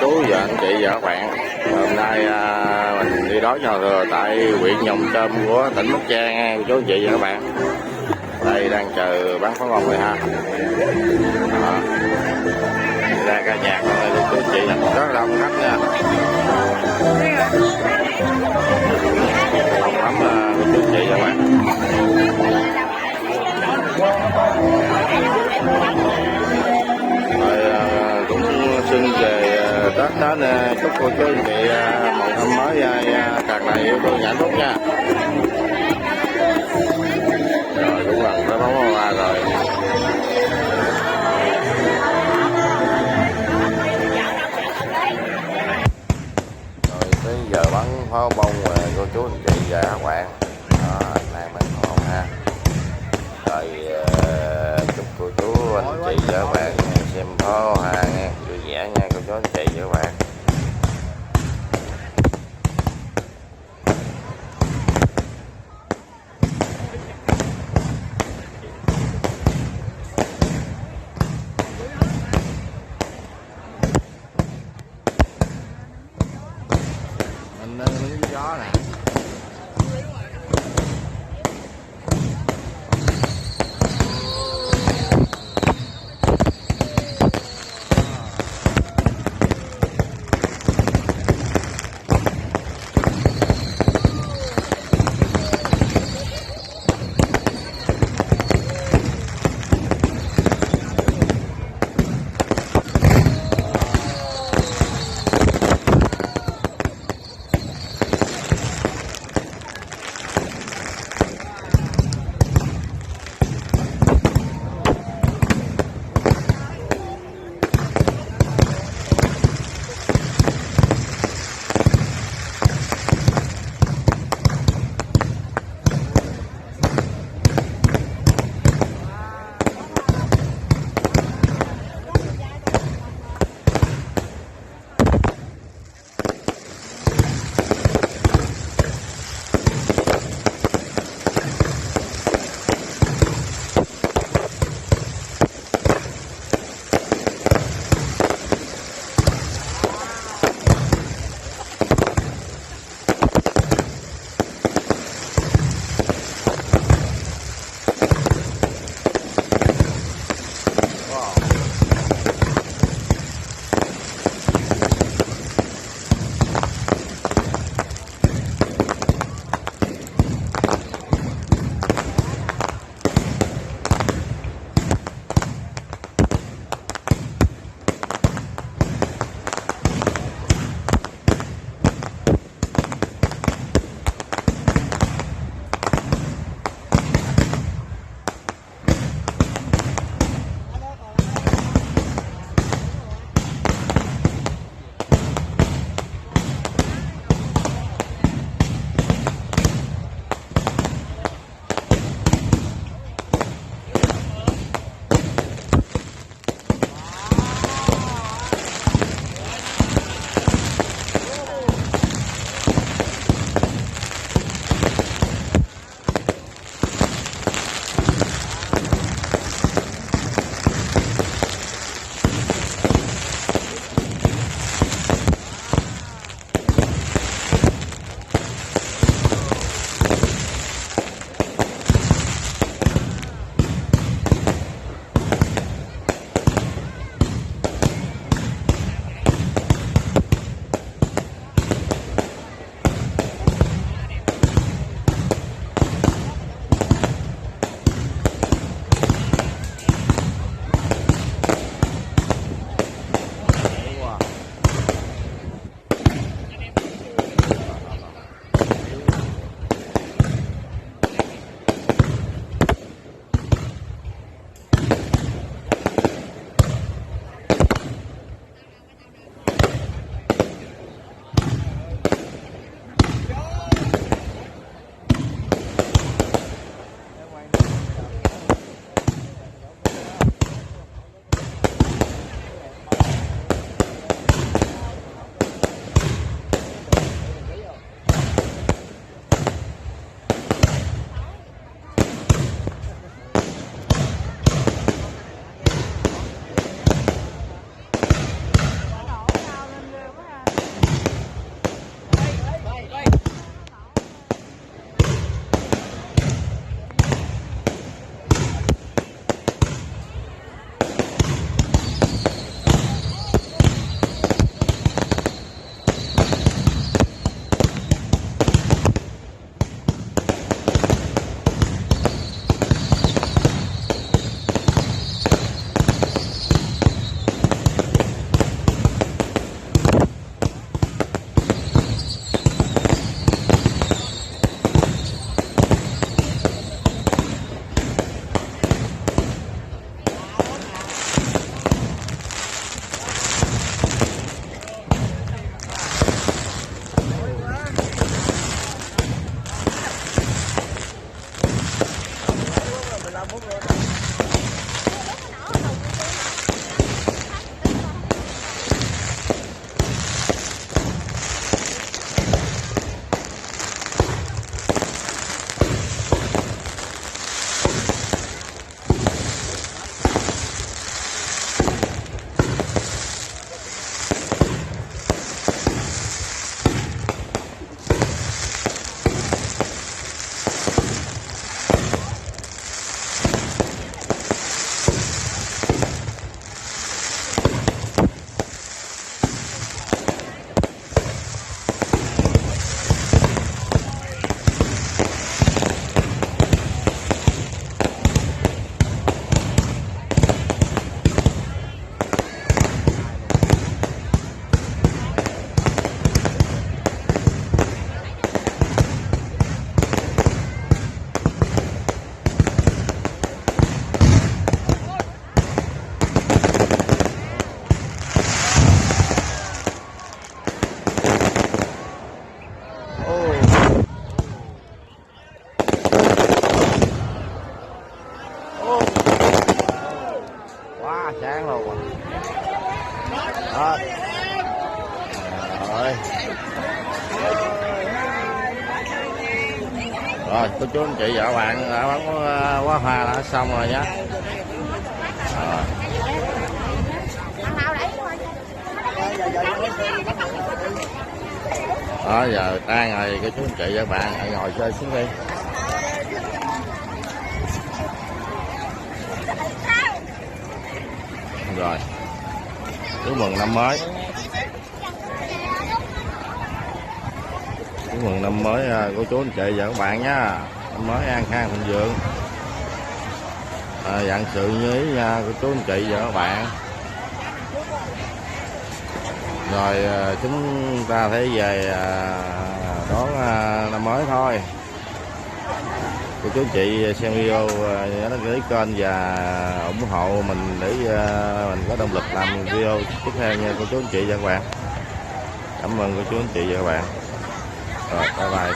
chú và anh chị và các bạn. Hôm nay mình đi đón nhau thừa tại huyện Nhồng Chơm của tỉnh Bắc Giang nha cô chú anh chị và các bạn. Đây đang chờ bắn pháo bông rồi ha. Đó. Ra ca nhạc thôi cô chú anh chị, rất đông khách nha. Đông lắm cô chú anh chị và các bạn. Rồi cũng xin về Tết đến chúc cô chú anh chị một năm mới tràn đầy yêu thương hạnh phúc nha. Rồi cũng gần tới bóng hoa rồi. Rồi tới giờ bắn pháo bông rồi cô chú anh chị và các bạn. Đó, nay mình còn ha. Rồi chúc cô chú anh chị và các bạn xem pháo hoa nha, vui vẻ nha cô chú anh chị và các bạn. Mình đứng dưới gió nè. quá sáng luôn đó. Rồi cô chú anh chị và các bạn đã bắn quá hoa đã xong rồi nhé. Đó giờ tan rồi cô chú anh chị và các bạn hãy ngồi chơi xuống đi. Rồi chúc mừng năm mới. Chúc mừng năm mới cô chú anh chị và các bạn nhé. Năm mới an khang thịnh vượng, vạn sự như ý nha cô chú anh chị và các bạn. Rồi chúng ta phải về đón năm mới thôi. Cô chú anh chị xem video nhớ đăng ký kênh và ủng hộ mình để mình có động lực làm video tiếp theo nha cô chú anh chị và các bạn. Cảm ơn cô chú anh chị và các bạn. Rồi bye bye.